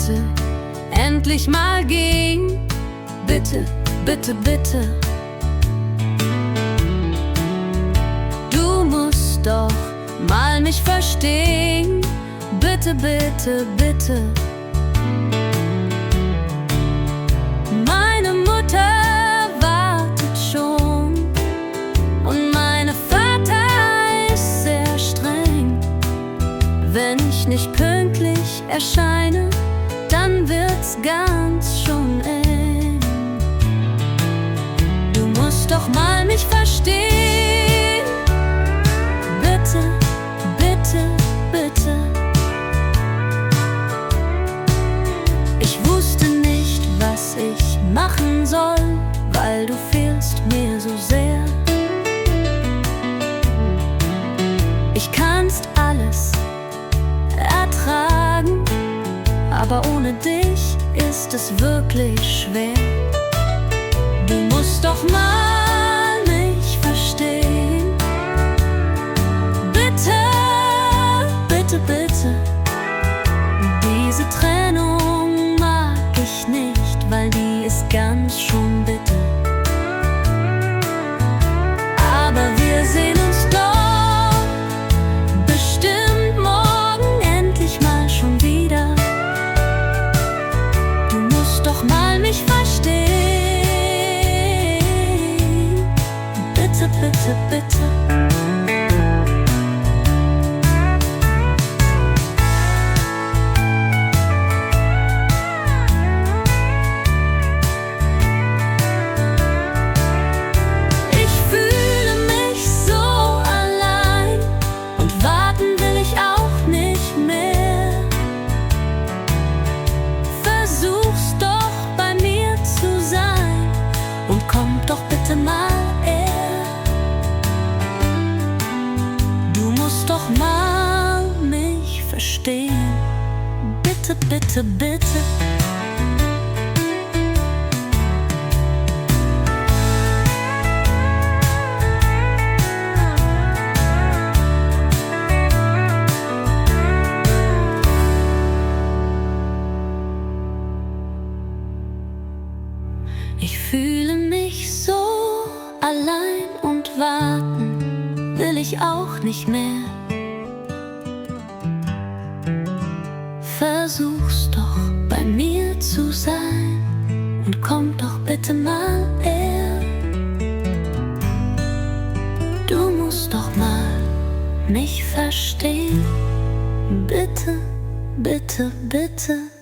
bitte endlich mal gehen. Bitte, bitte, bitte. Du musst doch mal mich verstehen. Bitte, bitte, bitte. Meine Mutter wartet schon und mein Vater ist sehr streng. Wenn ich nicht pünktlich erscheine, dann wird's ganz schon eng. Du musst doch mal mich verstehen. Bitte, bitte, bitte. Ich wusste nicht, was ich machen soll, weil du fehlst mir so sehr. Ich kannst alles ertragen, aber ohne dich ist es wirklich schwer. Du musst doch mal mich verstehen. Bitte, bitte, bitte. Diese Trennung mag ich nicht, weil die ist ganz schon bitter. Aber wir sehen uns doch bestimmt morgen endlich mal schon wieder. Du musst doch mal mich verstehen. Bitte, bitte, bitte. Doch bitte mal Du musst doch mal mich verstehen. Bitte, bitte, bitte. Ich fühle mich so allein und warten will ich auch nicht mehr. Versuch's doch bei mir zu sein und komm doch bitte mal her. Du musst doch mal mich verstehen. Bitte, bitte, bitte.